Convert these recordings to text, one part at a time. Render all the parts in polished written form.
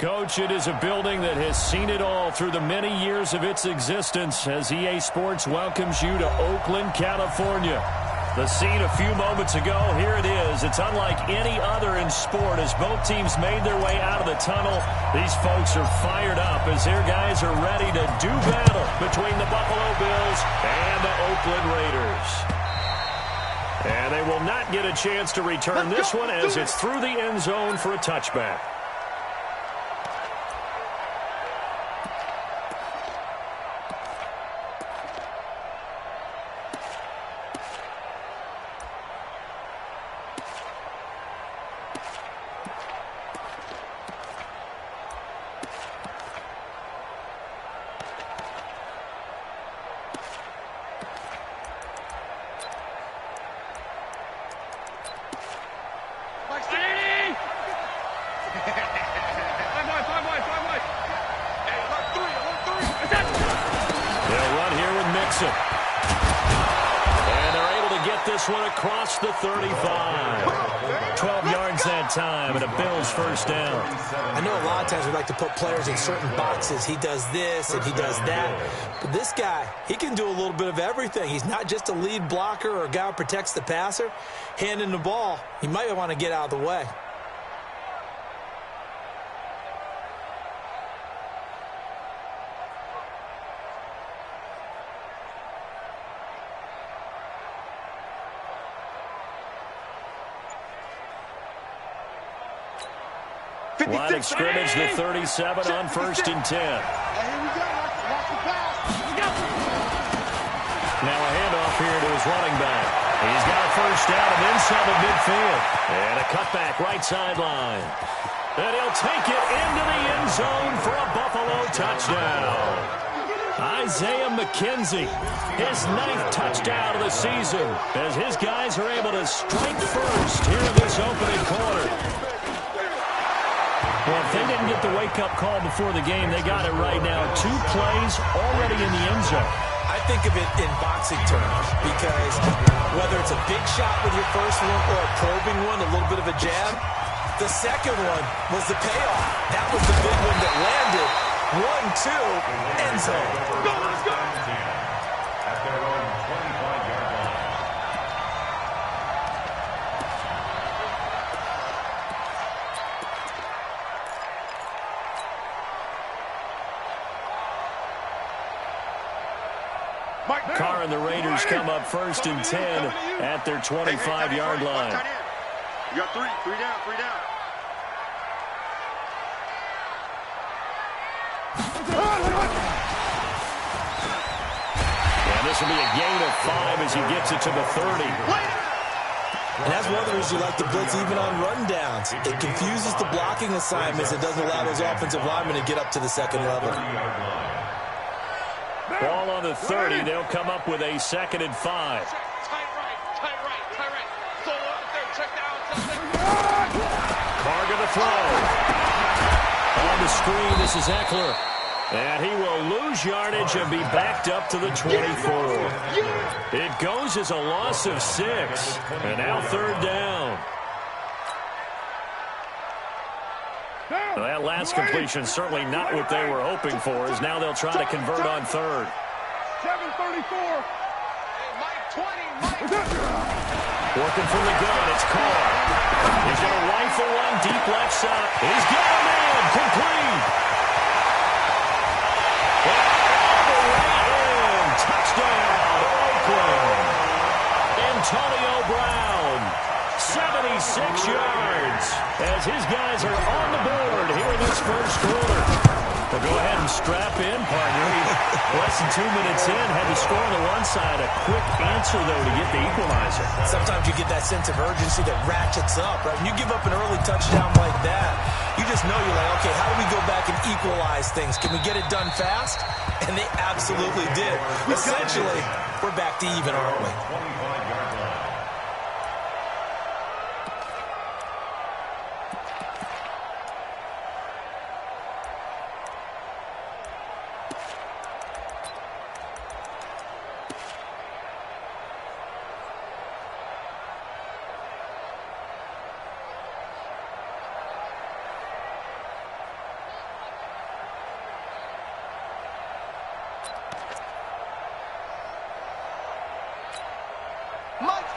Coach, it is a building that has seen it all through the many years of its existence as EA Sports welcomes you to Oakland, California. The scene a few moments ago, here it is. It's unlike any other in sport as both teams made their way out of the tunnel. These folks are fired up as their guys are ready to do battle between the Buffalo Bills and the Oakland Raiders. And they will not get a chance to return this one as it's through the end zone for a touchback. And they're able to get this one across the 35. 12 yards that time, and a Bills first down. I know a lot of times we like to put players in certain boxes. He does this and he does that. But this guy, he can do a little bit of everything. He's not just a lead blocker or a guy who protects the passer. Handing the ball, he might want to get out of the way. Line of scrimmage, the 37 on 1st and 10. Now a handoff here to his running back. He's got a first down and inside the midfield. And a cutback right sideline. And he'll take it into the end zone for a Buffalo touchdown. Isaiah McKenzie, his 9th touchdown of the season, as his guys are able to strike first here in this opening quarter. Well, if they didn't get the wake-up call before the game, they got it right now. 2 plays already in the end zone. I think of it in boxing terms because whether it's a big shot with your first one or a probing one, a little bit of a jab, the second one was the payoff. That was the big one that landed. 1-2, end zone. Go, let's go! At their own 25-yard line. Carr and the Raiders come up 1st and 10 at their 25-yard line. You got 3 down. And this will be a gain of 5 as he gets it to the 30. And that's one of the reasons you like to blitz even on rundowns. It confuses the blocking assignments. It doesn't allow those offensive linemen to get up to the second level. Ball on the 30. They'll come up with a 2nd and 5. Tight right. Solo out there, check down. Carr to the throw. On the screen, this is Eckler. And he will lose yardage and be backed up to the 24. It goes as a loss of 6. And now 3rd down. Well, that last completion certainly not what they were hoping for, as now they'll try to convert on 3rd. 734. Working from the gun, it's Carr. He's going to rifle one deep left side. He's got him in, complete. All the way in, touchdown, Oakland. Antonio Brown, 76 yards, as his guys are on the board here in this first quarter. Well, go ahead and strap in, partner. Less than 2 minutes in, had to score on the one side. A quick answer, though, to get the equalizer. Sometimes you get that sense of urgency that ratchets up, right? When you give up an early touchdown like that, you just know you're like, okay, how do we go back and equalize things? Can we get it done fast? And they absolutely did. Essentially, we're back to even, aren't we?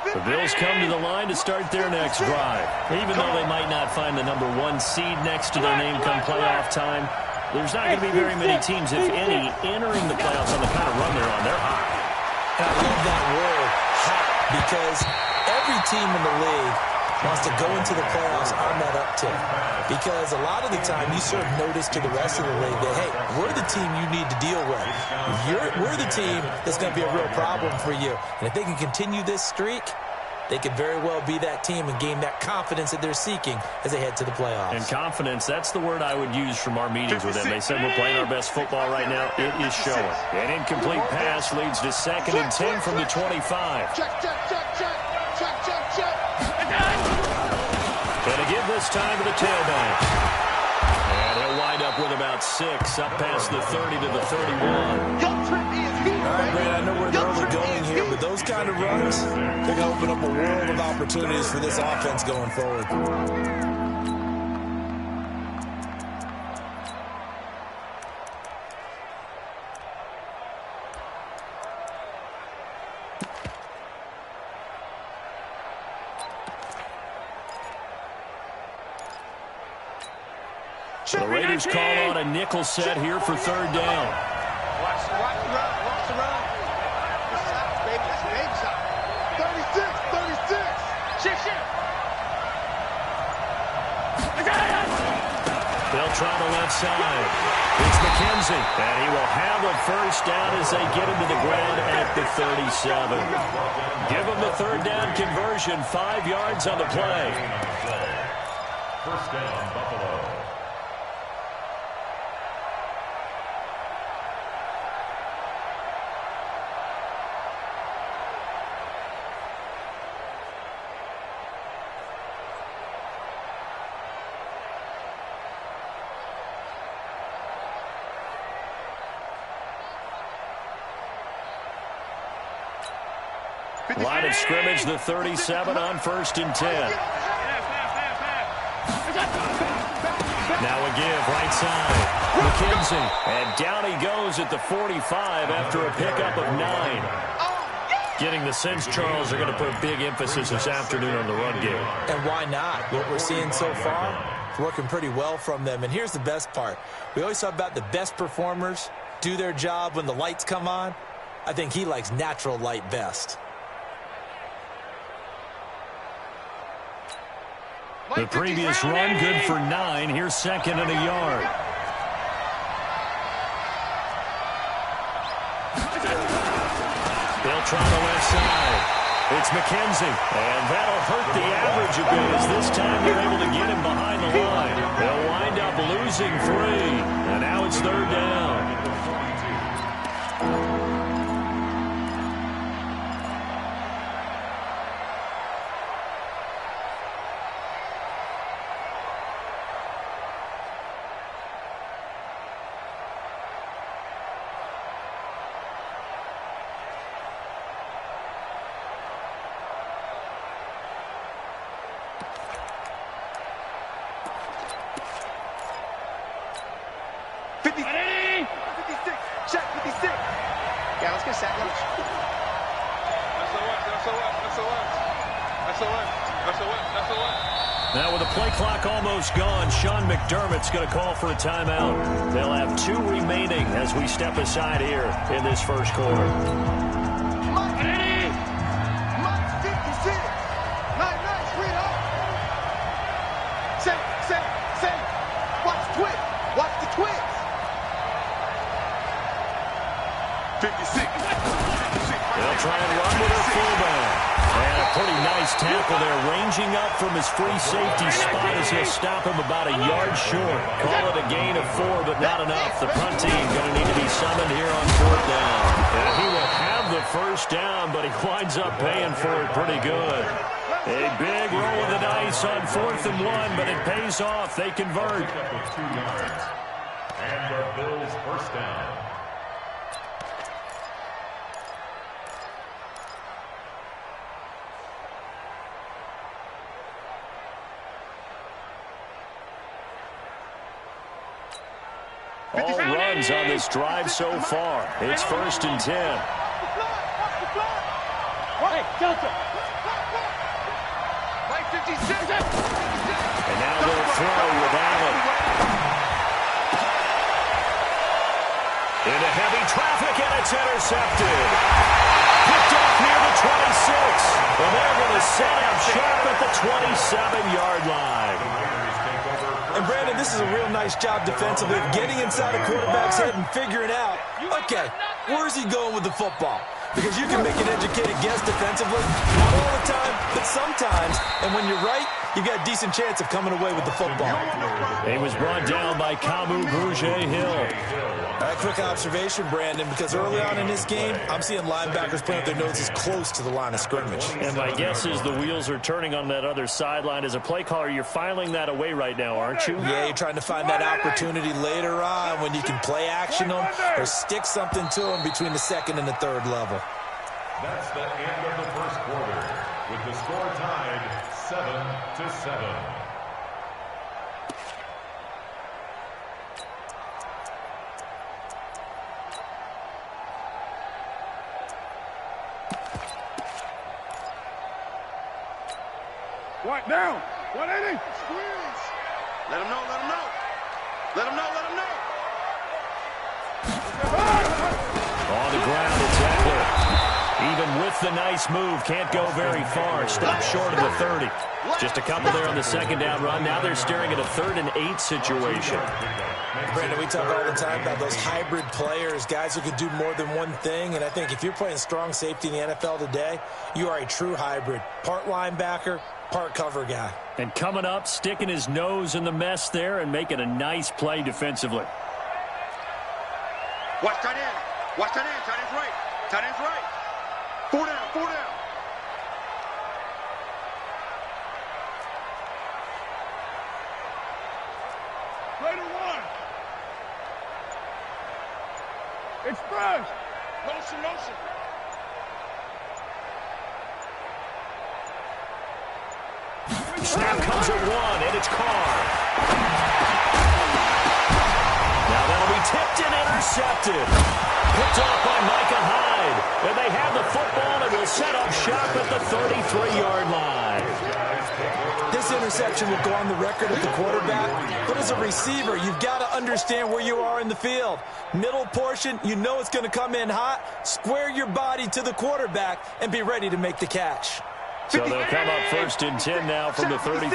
The Bills come to the line to start their next drive. Even though they might not find the #1 seed next to their name come playoff time, there's not going to be very many teams, if any, entering the playoffs on the kind of run they're on. They're hot. And I love that word, hot, because every team in the league wants to go into the playoffs on that uptick. Because a lot of the time you serve notice to the rest of the league that, hey, we're the team you need to deal with. We're the team that's going to be a real problem for you. And if they can continue this streak, they could very well be that team and gain that confidence that they're seeking as they head to the playoffs. And confidence, that's the word I would use from our meetings with them. They said we're playing our best football right now. It is showing. An incomplete pass leads to 2nd and 10 from the 25. Check, check, check, check, check, check, check. Going to give this time to the tailback. And he'll wind up with about 6, up past the 30 to the 31. All right, Brad, I know where they're going here, but those kind of runs, they're going to open up a world of opportunities for this offense going forward. The Raiders call on a nickel set here for 3rd down. Watch the run, watch the run. This is out, baby. It's baby shot. 36, 36. Shit, shit. They'll try the left side. It's McKenzie, and he will have a 1st down as they get him to the ground at the 37. Give him the 3rd down conversion, 5 yards on the play. 1st down, Buffalo. Line of scrimmage, the 37 on 1st and 10. Now a give, right side. McKenzie, and down he goes at the 45 after a pickup of 9. Getting the sense, Charles, are going to put big emphasis this afternoon on the run game. And why not? What we're seeing so far, it's working pretty well from them. And here's the best part. We always talk about the best performers do their job when the lights come on. I think he likes natural light best. The previous run, good for 9. Here's 2nd and a yard. They'll try the left side. It's McKenzie, and that'll hurt the average a bit as this time they're able to get him behind the line. They'll wind up losing 3, and now it's 3rd down. Now with the play clock almost gone, Sean McDermott's going to call for a timeout. They'll have 2 remaining as we step aside here in this 1st quarter. Watch the twins. 56. They'll try and run with their fullback. And a pretty nice tackle there, ranging up from his free safety spot as he'll stop him about a yard short. Call it a gain of 4, but not enough. The punt team going to need to be summoned here on 4th down. And he will have the 1st down, but he winds up paying for it pretty good. A big roll of the dice on 4th and 1, but it pays off. They convert. 2 yards. And the Bills' 1st down. All runs on this drive so far. It's 1st and 10. Hey, Delta. 56. And now they'll throw with Allen. Into heavy traffic, and it's intercepted. Picked off near the 26. And they're going to set up sharp at the 27-yard line. And Brandon, this is a real nice job defensively of getting inside a quarterback's head and figuring out, okay, where's he going with the football? Because you can make an educated guess defensively, not all the time, but sometimes. And when you're right, you've got a decent chance of coming away with the football. He was brought down by Kamu Grugier-Hill. A quick observation, Brandon, because early on in this game, I'm seeing linebackers playing with their noses close to the line of scrimmage. And my guess is the wheels are turning on that other sideline. As a play caller, you're filing that away right now, aren't you? Yeah, you're trying to find that opportunity later on when you can play action them or stick something to them between the second and the third level. That's the end of the first quarter, with the score tied 7-7. Right down. 180. Squeeze. Let him know. Let him know. Let him know. Let him know. On the ground, it's Eckler. Even with the nice move, can't go very far. Stopped short of the 30. Just a couple there on the second down run. Now they're staring at a 3rd and 8 situation. Brandon, we talk all the time about those hybrid players, guys who could do more than one thing. And I think if you're playing strong safety in the NFL today, you are a true hybrid. Part linebacker, part cover guy. And coming up, sticking his nose in the mess there and making a nice play defensively. Watch tight end. Watch tight end. Tight end's right. Tight end's right. 4 down. 4 down. Play to 1. Express. Motion. Snap comes at 1, and it's Carr. Now that'll be tipped and intercepted. Picked off by Micah Hyde. And they have the football and will set up shop at the 33-yard line. This interception will go on the record at the quarterback, but as a receiver, you've got to understand where you are in the field. Middle portion, you know it's going to come in hot. Square your body to the quarterback and be ready to make the catch. So they'll come up 1st and 10 now from the 33.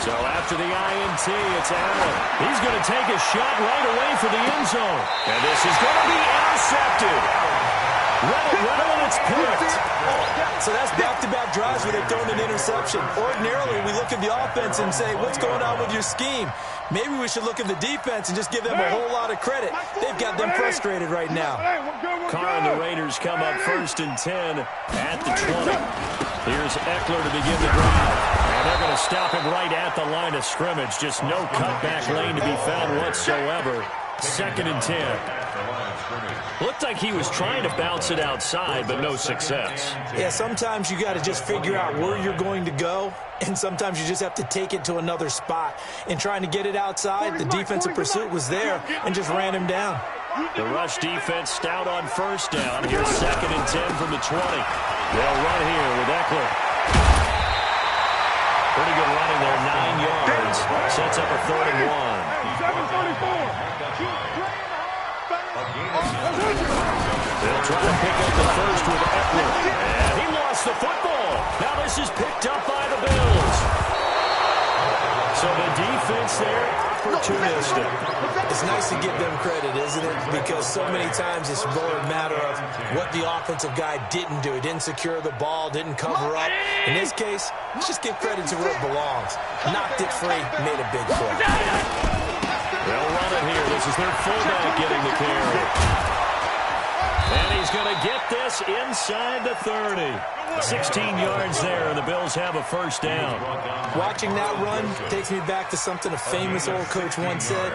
So after the INT, it's Allen. He's going to take a shot right away for the end zone. And this is going to be intercepted. Right when it's picked. So that's back-to-back drives where they've thrown an interception. Ordinarily, we look at the offense and say, what's going on with your scheme? Maybe we should look at the defense and just give them a whole lot of credit. They've got them frustrated right now. Carr and the Raiders come up 1st and 10 at the 20. Here's Eckler to begin the drive. And they're going to stop him right at the line of scrimmage. Just no cutback lane to be found whatsoever. 2nd and 10. Looked like he was trying to bounce it outside, but no success. Yeah, sometimes you got to just figure out where you're going to go, and sometimes you just have to take it to another spot. In trying to get it outside, the defensive pursuit was there and just ran him down. The rush defense stout on 1st down. Here's 2nd and 10 from the 20. They'll run here with Eckler. Pretty good running there, 9 yards. Sets up a 3rd and 1. They'll try to pick up the first with Eckler. And he lost the football. Now this is picked up by the Bills. So the defense there, opportunistic. It's nice to give them credit, isn't it? Because so many times it's more a matter of what the offensive guy didn't do. He didn't secure the ball, didn't cover up. In this case, let's just give credit to where it belongs. Knocked it free, made a big play. They'll run it here. This is their fullback getting the carry. And he's going to get this inside the 30. 16 yards there, and the Bills have a 1st down. Watching that run takes me back to something a famous old coach once said.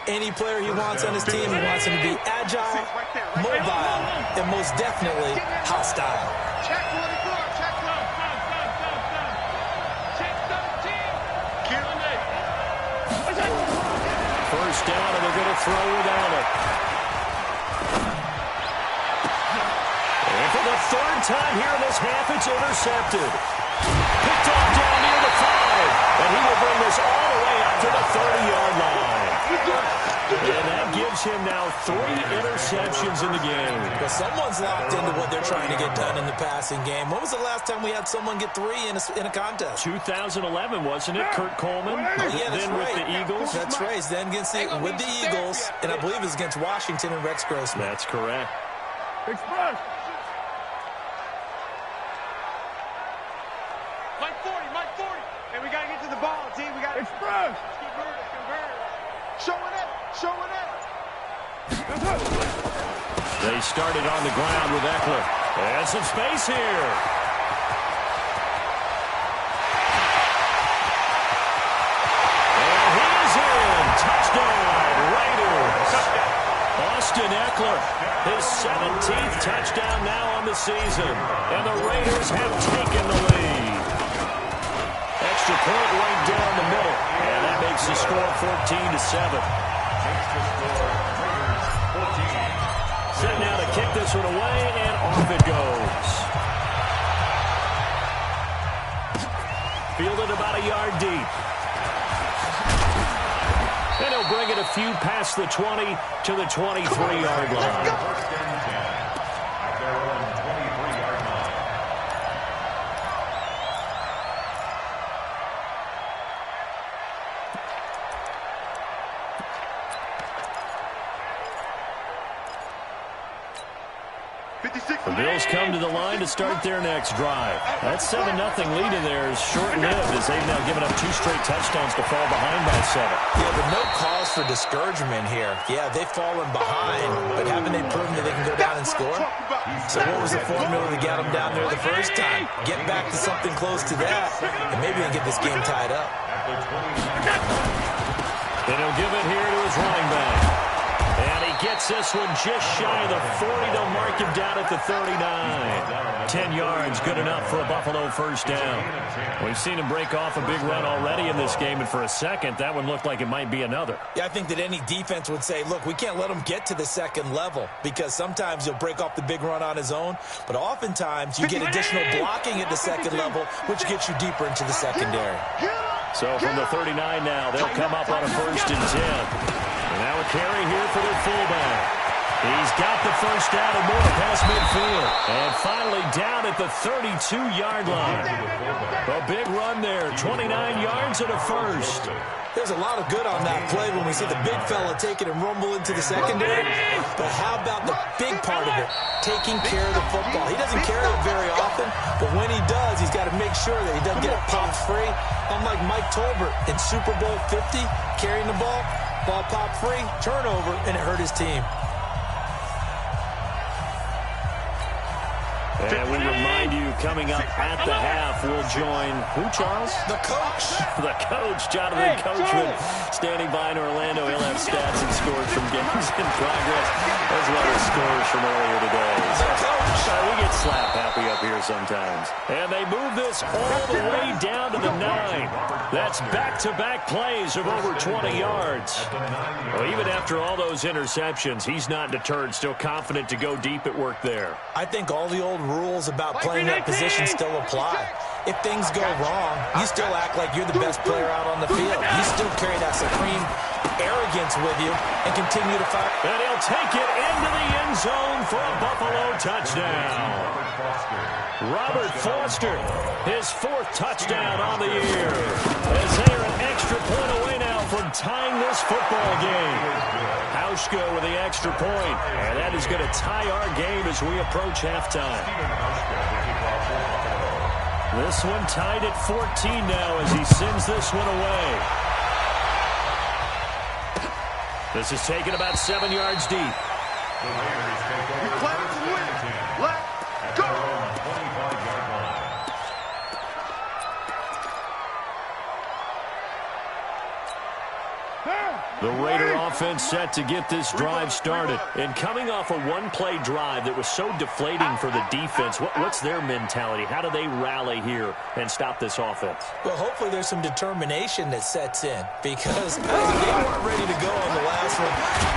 Any player he wants on his team, he wants him to be agile, mobile, and most definitely hostile. Check 24. Check 1st down, and they're going to throw without it. third time here in this half, it's intercepted. Picked off down near the 5, and he will bring this all the way up to the 30-yard line. And that gives him now 3 interceptions in the game. Well, someone's locked into what they're trying to get done in the passing game. When was the last time we had someone get 3 in a contest? 2011, wasn't it? Kurt Coleman. Oh, yeah, that's then right. With the Eagles. That's right. Then with the Eagles, and I believe it was against Washington and Rex Grossman. That's correct. Express. Mike 40, Mike 40. Hey, we got to get to the ball, team. We got to express. Convert. Showing it. They started on the ground with Eckler. And some space here. And he is in. Touchdown, Raiders. Austin Eckler, his 17th touchdown now on the season. And the Raiders have taken the lead. Extra point right down the middle. And that makes the score 14-7. Set now to kick this one away, and off it goes. Fielded about a yard deep. And he'll bring it a few past the 20 to the 23-yard line. The Bills come to the line to start their next drive. That 7-0 lead in there is short-lived as they've now given up 2 straight touchdowns to fall behind by 7. Yeah, but no cause for discouragement here. Yeah, they've fallen behind, but haven't they proven that they can go down and score? So what was the formula that got them down there the first time? Get back to something close to that, and maybe they can get this game tied up. And he'll give it here to his running back. And he gets this one just shy of the 40. They'll mark him down at the 39. 10 yards, good enough for a Buffalo first down. We've seen him break off a big run already in this game, and for a second, that one looked like it might be another. Yeah, I think that any defense would say, look, we can't let him get to the second level because sometimes he'll break off the big run on his own, but oftentimes you get additional blocking at the second level, which gets you deeper into the secondary. So from the 39 now, they'll come up on a 1st and 10. And now a carry here for their fullback. He's got the first down and more past midfield. And finally down at the 32-yard line. A big run there, 29 yards and a first. There's a lot of good on that play when we see the big fella take it and rumble into the secondary. But how about the big part of it, taking care of the football? He doesn't carry it very often, but when he does, he's got to make sure that he doesn't get it popped free. Unlike Mike Tolbert in Super Bowl 50, carrying the ball popped free, turnover, and it hurt his team. And we remind you, coming up at the half, we'll join who, Charles? The coach. The coach, Jonathan Coachman, standing by in Orlando. He'll have stats and scores from games in progress, as well as scores from earlier today. We get slap happy up here sometimes. And they move this all the way down to the 9. That's back-to-back plays of over 20 yards. Well, even after all those interceptions, he's not deterred, still confident to go deep at work there. I think all the old rules about playing that position still apply. If things go wrong, you still act like you're the best player out on the field. You still carry that supreme arrogance with you and continue to fight. And he'll take it into the end zone for a Buffalo touchdown. Robert Foster, his 4th touchdown on the year, as they are an extra point away now from tying this football game. Hauschka with the extra point, and that is going to tie our game as we approach halftime. This one tied at 14 now as he sends this one away. This is taken about 7 yards deep. We play to win. Let's go. The Raider offense set to get this drive started. And coming off a one-play drive that was so deflating for the defense, what's their mentality? How do they rally here and stop this offense? Well, hopefully there's some determination that sets in because they weren't ready to go on the last one.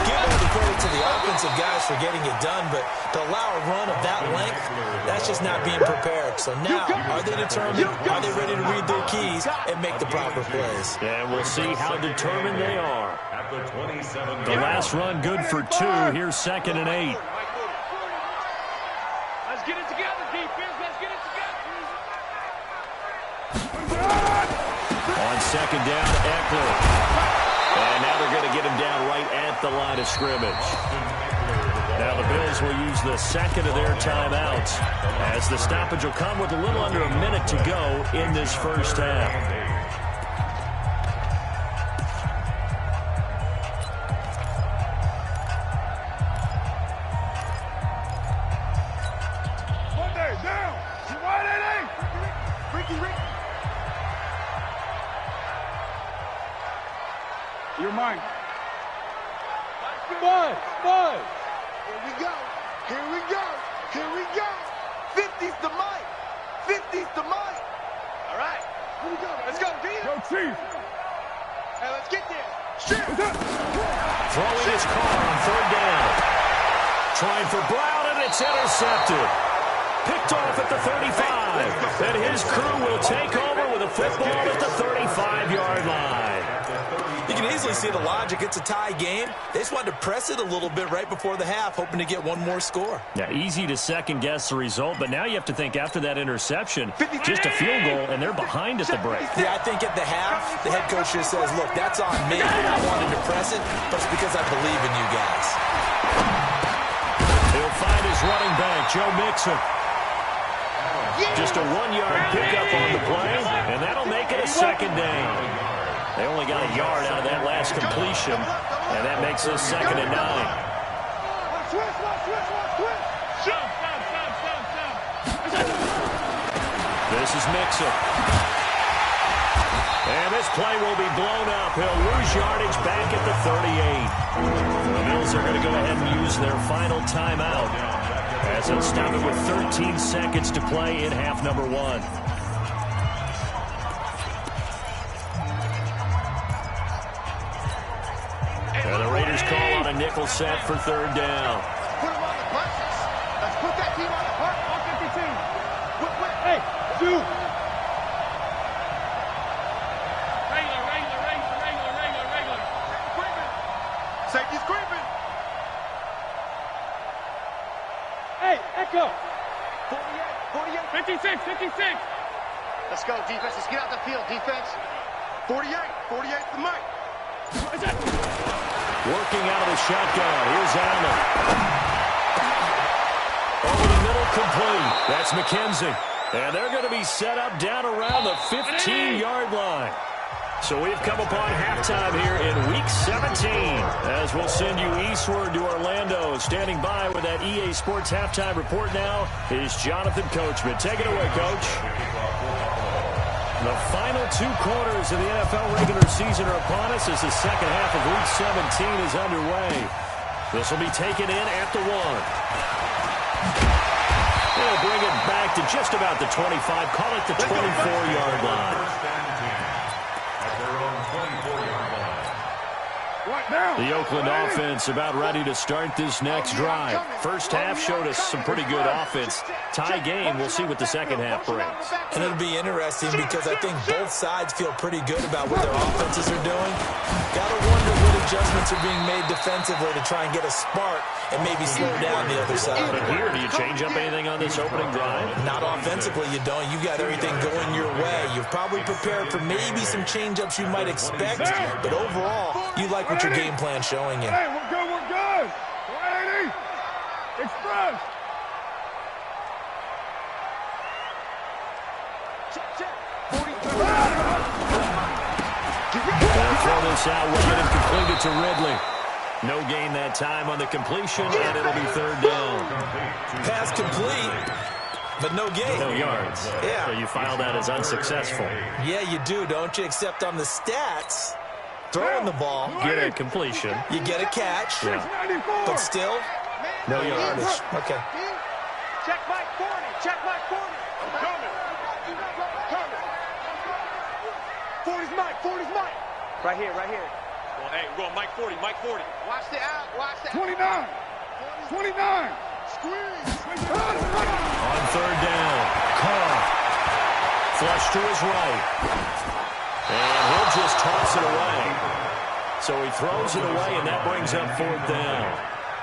Give all the credit to the offensive guys for getting it done, but to allow a run of that length, that's just not being prepared. So now, are they determined? Are they ready to read their keys and make the proper plays? And we'll see how determined they are. The last run good for 2. Here's 2nd and 8. Let's get it together, defense. Let's get it together. On 2nd down, Eckler. And now they're going to get him down right at the line of scrimmage. Now the Bills will use the second of their timeouts as the stoppage will come with a little under a minute to go in this first half. You're mine. Buzz. Here we go. Here we go. Here we go. 50's the mic. 50's the mic. All right. Here we go. Let's go, D. Go, Chief. Hey, let's get there. Shit. Throwing his car on 3rd down. Trying for Brown, and it's intercepted. Picked off at the 35. And his crew will take over with a football at the 35-yard line. You can easily see the logic. It's a tie game. They just wanted to press it a little bit right before the half, hoping to get one more score. Yeah, easy to second-guess the result, but now you have to think after that interception, just a field goal, and they're behind at the break. Yeah, I think at the half, the head coach just says, look, that's on me. I wanted to press it, but it's because I believe in you guys. He'll find his running back, Joe Mixon. Just a 1-yard pickup on the play, and that'll make it a 2nd down. They only got a yard out of that last completion, and that makes this 2nd and 9. This is Mixon. And this play will be blown up. He'll lose yardage back at the 38. The Bills are going to go ahead and use their final timeout as they'll stop it with 13 seconds to play in half number 1. And the Raiders call on a nickel set for 3rd down. Put him on the buses. Let's put that team on the park. All 52. Hey, shoot. Regular. Creeping. Safety's creeping. Hey, Echo. 48. 56. Let's go, defense. Let's get out the field, defense. 48 the mic. What's that? Working out of the shotgun. Here's Allen. Over the middle, complete. That's McKenzie. And they're going to be set up down around the 15-yard line. So we've come upon halftime here in Week 17 as we'll send you eastward to Orlando. Standing by with that EA Sports halftime report now is Jonathan Coachman. Take it away, Coach. The final 2 quarters of the NFL regular season are upon us as the second half of Week 17 is underway. This will be taken in at the 1. They'll bring it back to just about the 25, call it the 24-yard line. The Oakland offense about ready to start this next drive. First half showed us some pretty good offense. Tie game, we'll see what the second half brings. And it'll be interesting because I think both sides feel pretty good about what their offenses are doing. Gotta wonder what adjustments are being made defensively to try and get a spark and maybe slow down the other side. But here, do you change up anything on this opening drive? Not offensively, you don't. You've got everything going your way. You've probably prepared for maybe some change-ups you might expect, but overall, you like what your game plan showing you. Hey, we're good. 180. Express. They'll throw this out. We'll get it completed to Ridley. No gain that time on the completion, and it'll be 3rd down. Pass complete, but no gain. No yards. Yeah. So you file that as unsuccessful. Yeah, you do, don't you? Except on the stats, throwing the ball. Get a completion. You get a catch. Yeah. But still, no yardage. Okay. Check Mike 40. Check Mike 40. I'm coming. 40's Mike. 40's Mike. Right here. Right here. Hey, we're going Mike 40. Mike 40. Watch the out. Watch the 29. 29. Squeeze. On third down, Carr. Flush to his right. And he'll just toss it away. So he throws it away, and that brings up fourth down.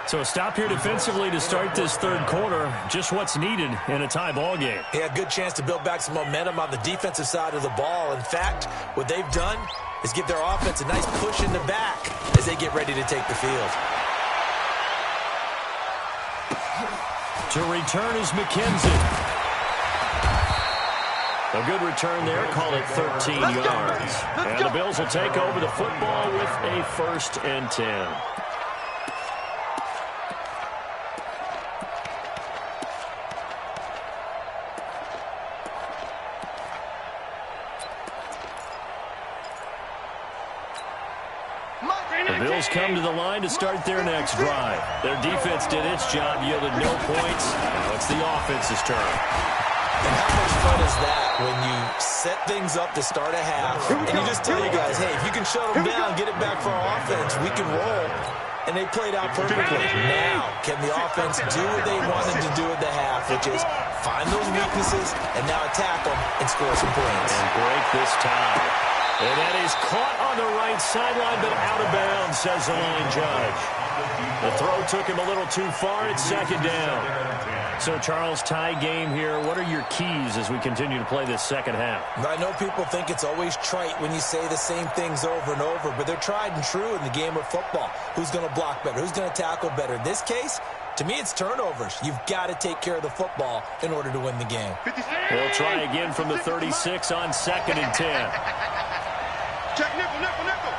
So a stop here defensively to start this third quarter. Just what's needed in a tie ball game. Yeah, good chance to build back some momentum on the defensive side of the ball. In fact, what they've done is give their offense a nice push in the back as they get ready to take the field. To return is McKenzie. A good return there. Call it 13 yards. And the Bills will take over the football with a 1st and 10. The Bills come to the line to start their next drive. Their defense did its job, yielded no points. Now it's the offense's turn. And how much fun is that when you set things up to start a half, and you just tell you guys, hey, if you can shut them down, get it back for our offense, we can roll. And they played out perfectly. Now, can the offense do what they wanted to do at the half, which is find those weaknesses and now attack them and score some points. And break this tie. And that is caught on the right sideline, but out of bounds, says the line judge. The throw took him a little too far. It's 2nd down. So, Charles, tie game here. What are your keys as we continue to play this second half? I know people think it's always trite when you say the same things over and over, but they're tried and true in the game of football. Who's going to block better? Who's going to tackle better? In this case, to me, it's turnovers. You've got to take care of the football in order to win the game. They'll try again from the 36 on 2nd and 10. Check nickel, nickel, nickel.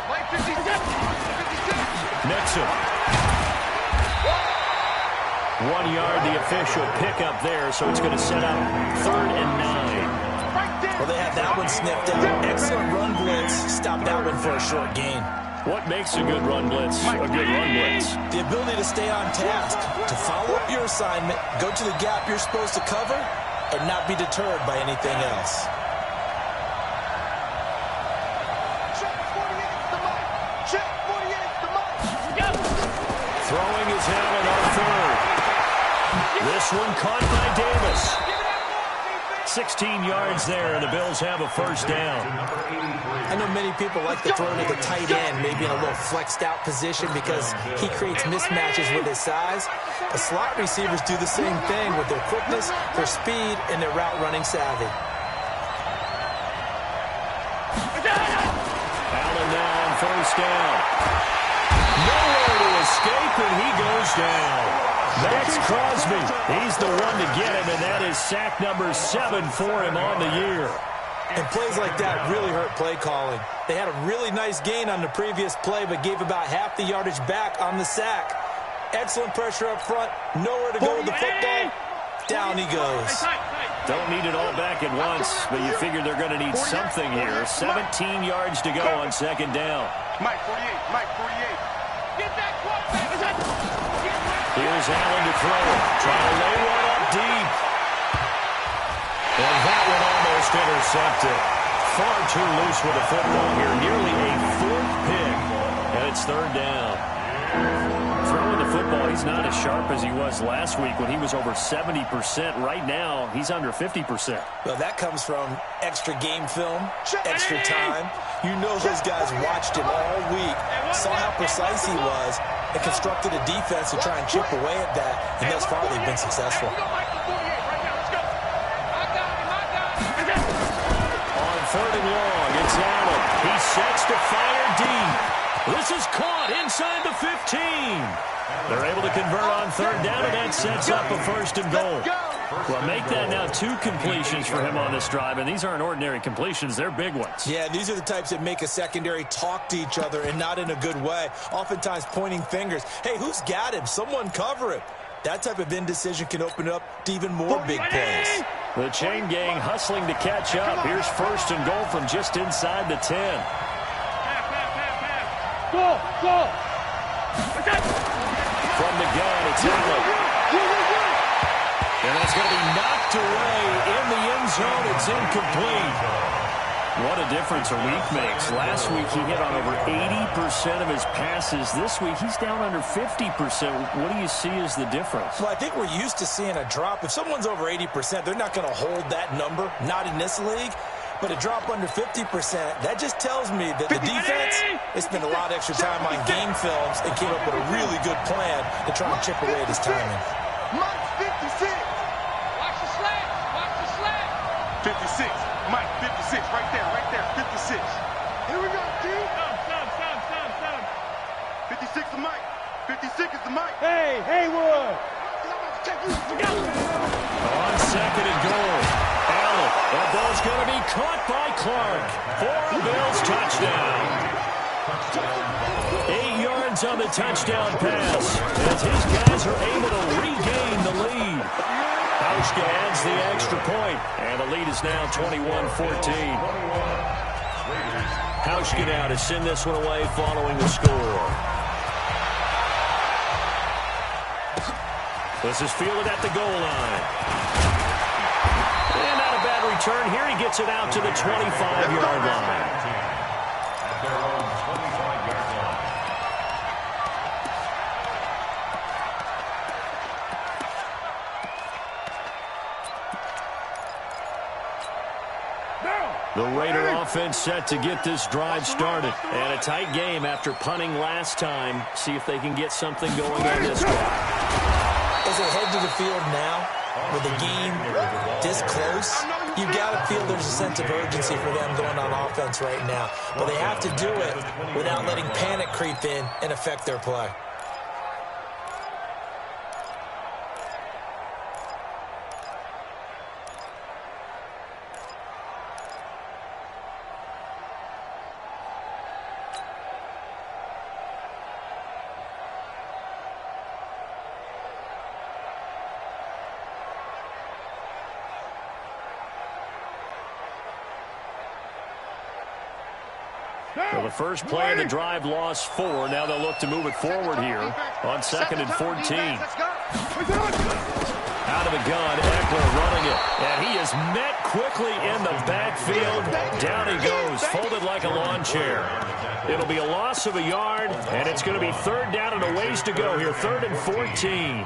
Mike 56. 56. Nixon. 1 yard, the official pickup there, so it's going to set up 3rd and 9. Well, they had that one sniffed out. Excellent run blitz. Stop that one for a short gain. What makes a good run blitz a good run blitz? The ability to stay on task, to follow up your assignment, go to the gap you're supposed to cover, and not be deterred by anything else. Throwing his Allen on 3rd. This one caught by Davis. 16 yards there, and the Bills have a 1st down. I know many people like to throw to the tight end, maybe in a little flexed out position because he creates mismatches with his size. The slot receivers do the same thing with their quickness, their speed, and their route running savvy. Allen now on 1st down. Nowhere to escape, and he goes down. That's Crosby. He's the one to get him, and that is sack number 7 for him on the year. And plays like that really hurt play calling. They had a really nice gain on the previous play, but gave about half the yardage back on the sack. Excellent pressure up front. Nowhere to go with the football. Down he goes. Don't need it all back at once, but you figure they're going to need something here. 17 yards to go on 2nd down. Mike 48. Mike 48. Get that quarterback. Here's Allen to throw. Trying to lay one up deep. And that one almost intercepted. Far too loose with the football here. Nearly a 4th pick. And it's 3rd down. Throwing the football, he's not as sharp as he was last week when he was over 70%. Right now, he's under 50%. Well, that comes from extra game film, extra time. You know those guys watched him all week, saw how precise he was, and constructed a defense to try and chip away at that, and thus far they've been successful. On 3rd and long, it's Allen. He sets to fire deep. This is caught inside the 15. They're able to convert on 3rd down, and that sets up a 1st and goal. Well, make that now 2 completions for him on this drive, and these aren't ordinary completions. They're big ones. Yeah, these are the types that make a secondary talk to each other and not in a good way, oftentimes pointing fingers. Hey, who's got him? Someone cover him. That type of indecision can open up to even more big plays. The chain gang hustling to catch up. Here's first and goal from just inside the 10. Go! From the gun, it's Allen. And that's going to be knocked away in the end zone. It's incomplete. What a difference a week makes. Last week he hit on over 80% of his passes. This week he's down under 50%. What do you see as the difference? Well, I think we're used to seeing a drop. If someone's over 80%, they're not going to hold that number, not in this league. But a drop under 50%, that just tells me that the defense, they spent a lot of extra time on game films and came up with a really good plan to try and chip away at his timing. Mike 56. Watch the slant! Watch the slant! 56. Mike 56. Right there. 56. Here we go, T. Stop. 56 is Mike. 56 is the Mike. Hey, Haywood! On second and goal. Allen. That ball's going to be caught by Clark for a Bills touchdown. 8 yards on the touchdown pass as his guys are able to regain the lead. Hauschka adds the extra point, and the lead is now 21-14. Hauschka now to send this one away following the score. This is fielded at the goal line. And not a bad return. Here he gets it out to the 25-yard line. At their own 25-yard line. The Raider offense set to get this drive started. And a tight game after punting last time. See if they can get something going on this drive. As they head to the field now, with the game this close, you've got to feel there's a sense of urgency for them going on offense right now. But they have to do it without letting panic creep in and affect their play. Well, the first play of the drive lost 4. Now they'll look to move it forward here on second and 14. Out of the gun, Eckler running it. And he is met quickly in the backfield. Down he goes, folded like a lawn chair. It'll be a loss of a yard, and it's going to be third down and a ways to go here. 3rd and 14.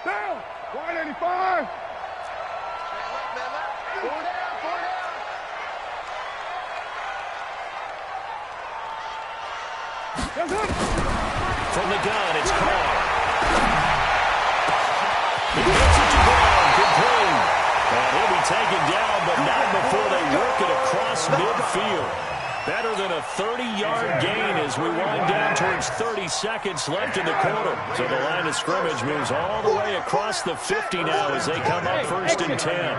Down! 185! From the gun, it's Carr. He gets it to ground, complete. And he'll be taken down, but not before they work it across midfield. Better than a 30-yard gain as we wind down towards 30 seconds left in the quarter. So the line of scrimmage moves all the way across the 50 now as they come up 1st and 10.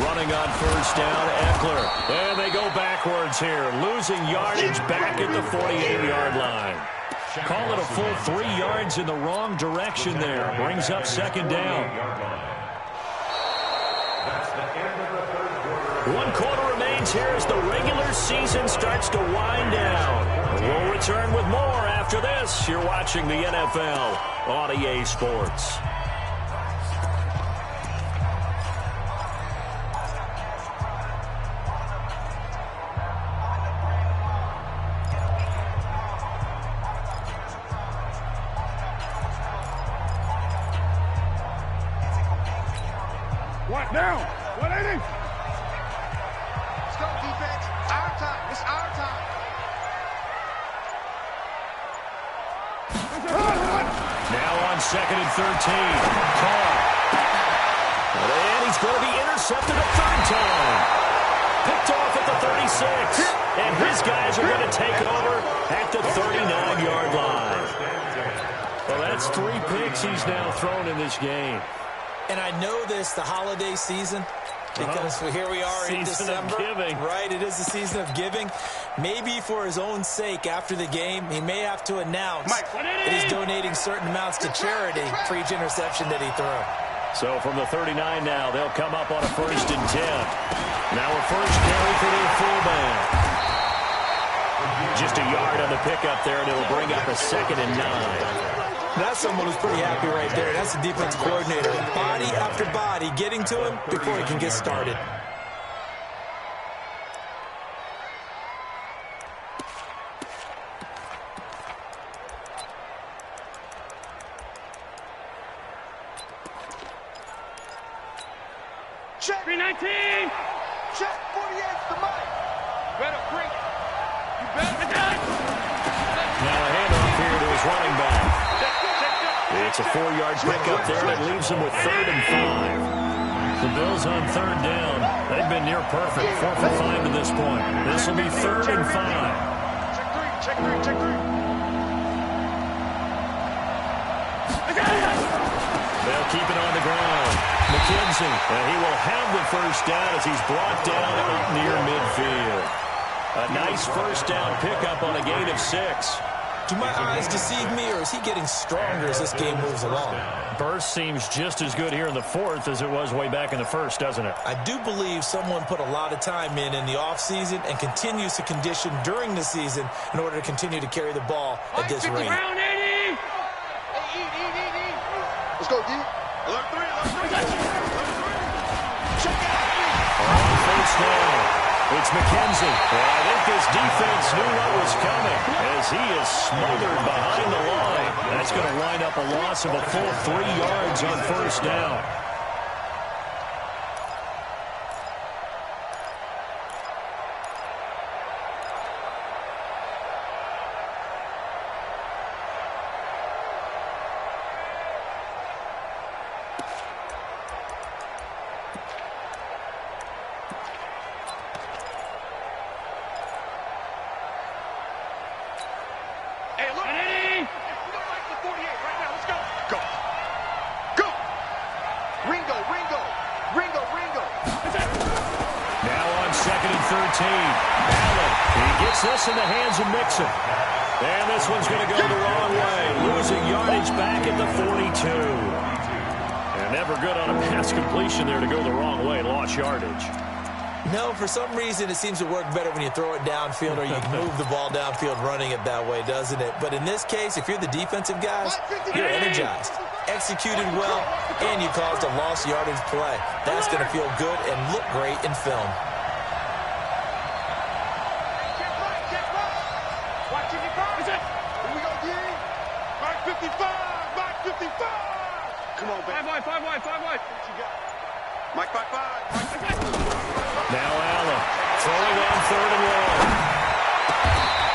Running on first down, Eckler. And they go backwards here, losing yardage back at the 48-yard line. Call it a full 3 yards in the wrong direction there. Brings up 2nd down. One quarter remains here as the regular season starts to wind down. We'll return with more after this. You're watching the NFL on EA Sports. What now? 180? Let's go, defense. Our time. It's our time. Now on 2nd and 13. Carr. And he's going to be intercepted a 3rd time. Picked off at the 36. And his guys are going to take over at the 39-yard line. Well, that's 3 picks he's now thrown in this game. And I know this, the holiday season, Because here we are in December. Right, it is the season of giving. Maybe for his own sake after the game, he may have to announce that he's donating certain amounts to charity for each interception that he threw. So from the 39 now, they'll come up on a 1st and 10. Now a first carry for their fullback. Just a yard on the pickup there, and it'll bring up a 2nd and 9. That's someone who's pretty happy right there. That's the defense coordinator. Body after body getting to him before he can get started. Check. 319. Check. 48's the mic. Better bring it. You better do it. Now a handoff here to his running back. It's a 4-yard pickup there that leaves him with 3rd and 5. The Bills on 3rd down. They've been near perfect. 4 for 5 to this point. This will be 3rd and 5. Check 3. Check 3. Check 3. They'll keep it on the ground. McKenzie, and he will have the first down as he's brought down out near midfield. A nice first down pickup on a gain of 6. Do my eyes deceive me, or is he getting stronger as this game moves along? Burst seems just as good here in the 4th as it was way back in the 1st, doesn't it? I do believe someone put a lot of time in the offseason and continues to condition during the season in order to continue to carry the ball at this rate. Round 80. Let's go, D. Alert 3. Alert 3. Check out. On first down. It's McKenzie. Well, I think this defense knew what was coming as he is smothered behind the line. That's going to wind up a loss of a full 3 yards on first down. This in the hands of Mixon. And this one's going to go the wrong way. Losing yardage back at the 42. And never good on a pass completion there to go the wrong way. Lost yardage. No, for some reason it seems to work better when you throw it downfield or you move the ball downfield running it that way, doesn't it? But in this case, if you're the defensive guys, you're energized, executed well, and you caused a lost yardage play. That's going to feel good and look great in film. Come on, baby. 5 wide. Mike, 5. Now Allen throwing on 3rd and long.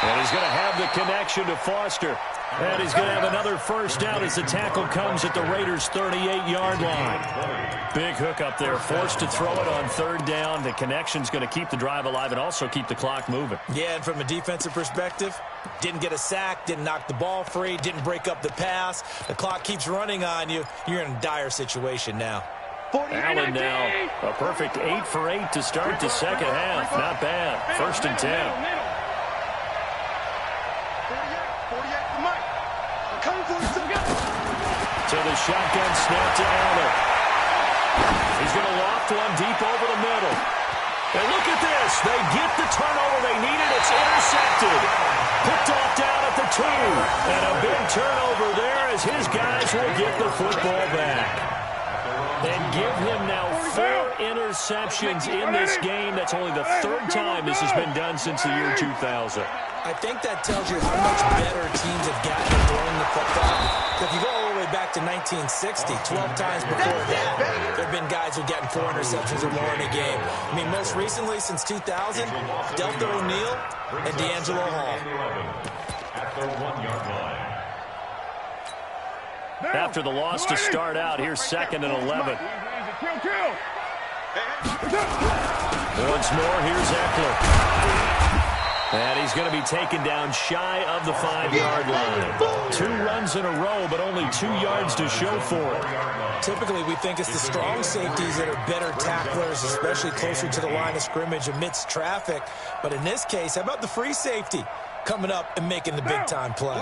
And he's going to have the connection to Foster. And he's going to have another first down as the tackle comes at the Raiders' 38-yard line. Big hook up there, forced to throw it on 3rd down. The connection's going to keep the drive alive and also keep the clock moving. Yeah, and from a defensive perspective, didn't get a sack, didn't knock the ball free, didn't break up the pass. The clock keeps running on you. You're in a dire situation now. Allen now, a perfect 8 for 8 to start the second half. Not bad. 1st and 10. To the shotgun snap to Allen. He's going to loft one deep over the middle. And look at this. They get the turnover they needed. It's intercepted. Picked off down at the 2. And a big turnover there as his guys will get the football back. And give him now 4 interceptions in this game. That's only the 3rd time this has been done since the year 2000. I think that tells you how much better teams have gotten at throwing the football. If you go all the way back to 1960, 12 times before that, there have been guys who've gotten 4 interceptions or more in a game. I mean, most recently, since 2000, Delta O'Neal and D'Angelo Hall. At the 1-yard line. After the loss to start out, here's 2nd and 11. Once more, here's Eckler. And he's going to be taken down shy of the 5-yard line. 2 runs in a row, but only 2 yards to show for it. Typically, we think it's the strong safeties that are better tacklers, especially closer to the line of scrimmage amidst traffic. But in this case, how about the free safety coming up and making the big-time play?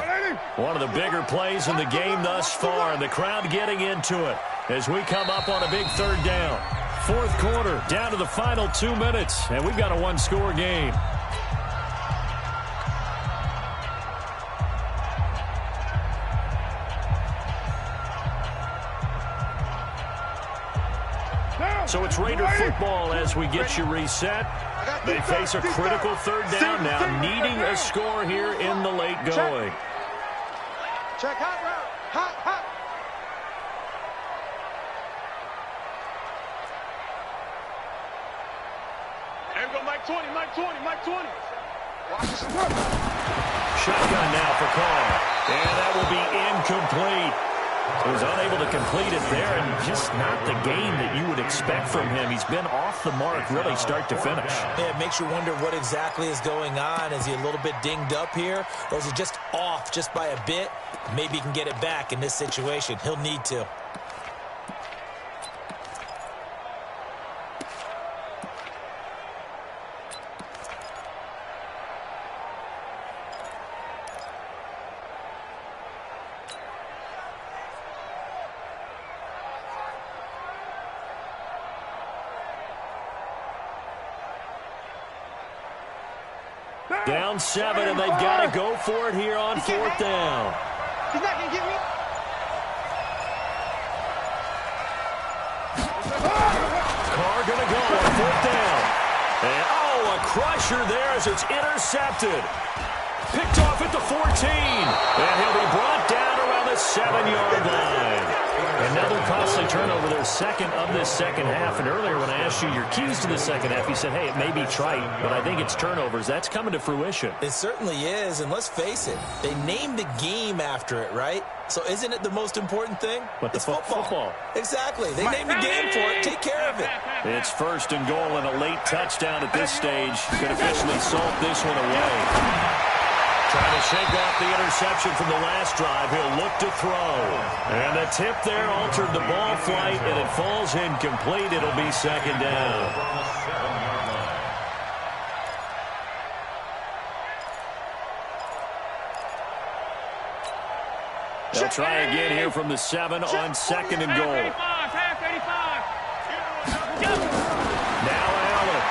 One of the bigger plays in the game thus far, and the crowd getting into it as we come up on a big 3rd down. 4th quarter, down to the final 2 minutes, and we've got a 1-score game. So it's Raider football as we get you reset. They face a critical 3rd down now, needing a score here in the late going. Check hot route. Hot. There we go, Mike 20. Shotgun now for Carr. And that will be incomplete. He was unable to complete it there, and just not the game that you would expect from him. He's been off the mark really start to finish. Yeah, it makes you wonder what exactly is going on. Is he a little bit dinged up here, or is he just off just by a bit? Maybe he can get it back in this situation. He'll need to. Down 7, and they've got to go for it here on 4th down. He's not going to get me. Carr going to go on 4th down. And, a crusher there as it's intercepted. Picked off at the 14. And he'll be brought down around the 7-yard line. Another costly turnover, their 2nd of this 2nd half. And earlier when I asked you your keys to the 2nd half, you said, hey, it may be trite, but I think it's turnovers. That's coming to fruition. It certainly is, and let's face it, they named the game after it, right? So isn't it the most important thing? But it's football. Exactly. They named the game for it. Take care of it. It's 1st and goal and a late touchdown at this stage. Could officially salt this one away. Trying to shake off the interception from the last drive. He'll look to throw. And the tip there altered the ball flight, and it falls incomplete. It'll be 2nd down. They'll try again here from the 7 on 2nd and goal. Now Allen.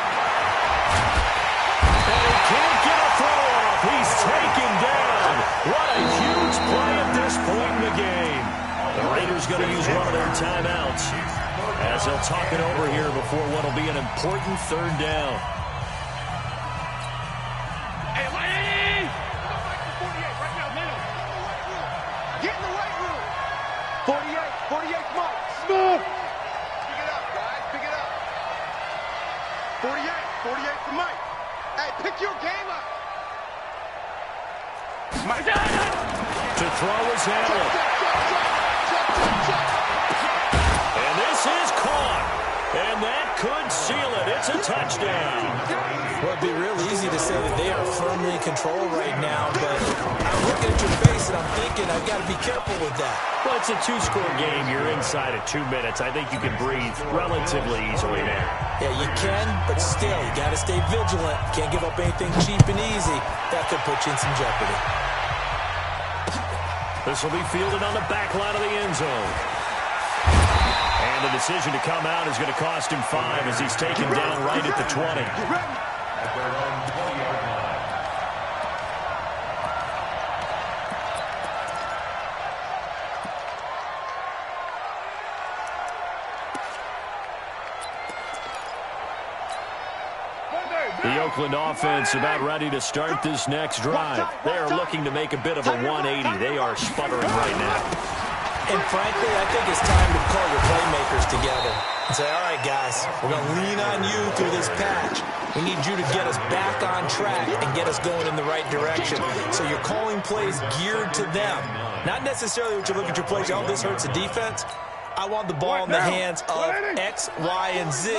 And he can't get a throw off. He's taken down. What a huge play at this point in the game. The Raiders going to use one of their timeouts as they'll talk it over here before what will be an important 3rd down. Get in the weight room. 48 Mike. Smooth. Pick it up, guys. Pick it up. 48 for Mike. Hey, pick your game up. Mike. To throw is Allen. And this is caught. And that could seal it. It's a touchdown. Well, it'd be real easy to say that they are firmly in control right now, but I'm looking at your face and I'm thinking I've got to be careful with that. Well, it's a 2-score game. You're inside at 2 minutes. I think you can breathe relatively easily now. Yeah, you can, but still, you got to stay vigilant. Can't give up anything cheap and easy. That could put you in some jeopardy. This will be fielded on the back line of the end zone. And the decision to come out is going to cost him 5 as he's taken down right at the 20. At their own 20-yard line. The Oakland offense about ready to start this next drive. They are looking to make a bit of a 180. They are sputtering right now. And frankly, I think it's time to call your playmakers together and say, all right, guys, we're going to lean on you through this patch. We need you to get us back on track and get us going in the right direction. So you're calling plays geared to them. Not necessarily what you look at your plays, oh, this hurts the defense. I want the ball in the hands of X, Y, and Z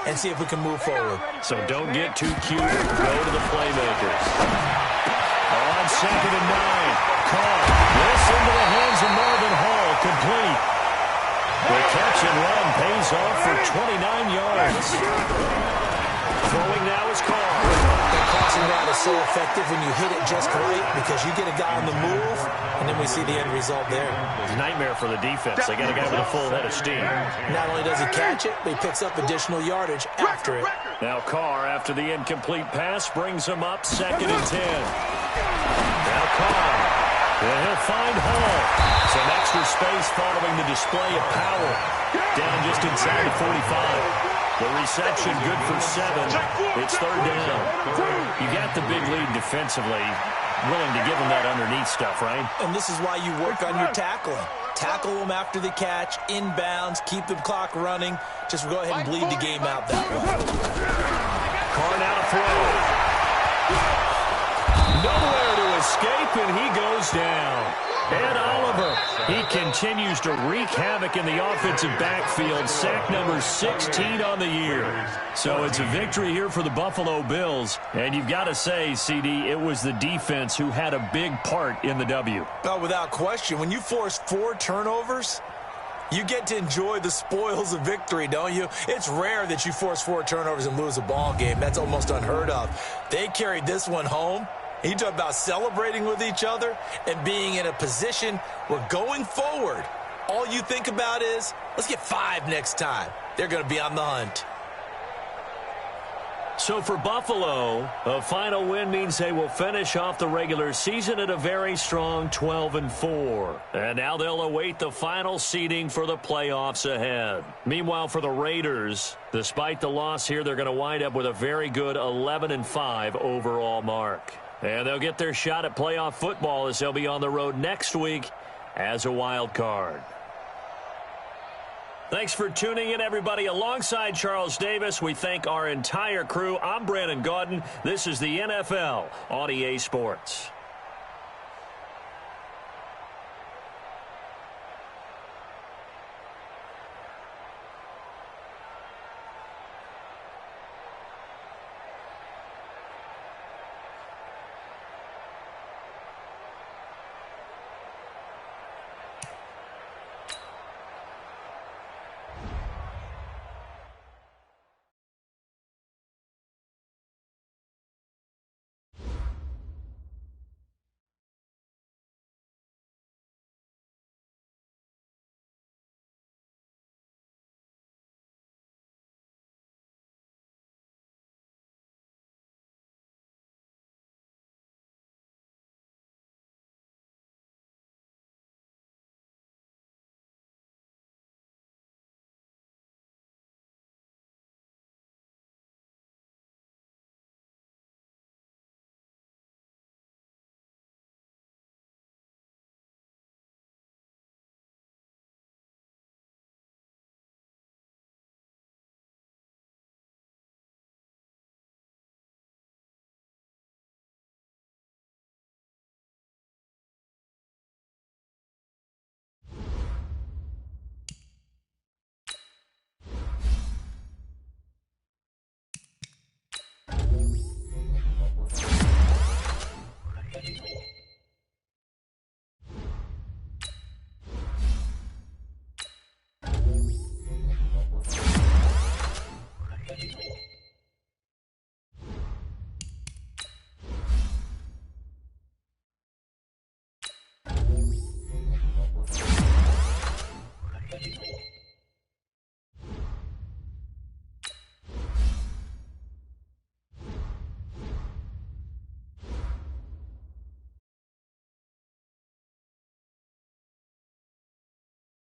and see if we can move forward. So don't get too cute. Go to the playmakers. On 2nd and 9. Carr. This into the hands of Marvin Hall. Complete. The catch and run pays off for 29 yards. Throwing now is Carr. The crossing route is so effective when you hit it just right because you get a guy on the move, and then we see the end result there. It's a nightmare for the defense. They got a guy with a full head of steam. Not only does he catch it, but he picks up additional yardage after it. Now Carr, after the incomplete pass, brings him up 2nd and 10. Now Carr. And he'll find Hall. Some extra space following the display of power. Down just inside the 45. The reception good for 7. It's 3rd down. You got the big lead defensively. Willing to give them that underneath stuff, right? And this is why you work on your tackling. Tackle them after the catch, inbounds, keep the clock running. Just go ahead and bleed the game out that way. Carr now to throw. Nowhere to escape, and he goes down. Ed Oliver, he continues to wreak havoc in the offensive backfield. Sack number 16 on the year. So it's a victory here for the Buffalo Bills. And you've got to say, CD, it was the defense who had a big part in the W. Oh, without question. When you force 4 turnovers, you get to enjoy the spoils of victory, don't you? It's rare that you force 4 turnovers and lose a ball game. That's almost unheard of. They carried this one home. You talk about celebrating with each other and being in a position where going forward, all you think about is, let's get 5 next time. They're going to be on the hunt. So for Buffalo, a final win means they will finish off the regular season at a very strong 12-4. And now they'll await the final seeding for the playoffs ahead. Meanwhile, for the Raiders, despite the loss here, they're going to wind up with a very good 11-5 overall mark. And they'll get their shot at playoff football as they'll be on the road next week as a wild card. Thanks for tuning in, everybody. Alongside Charles Davis, we thank our entire crew. I'm Brandon Gaudin. This is the NFL on EA Sports.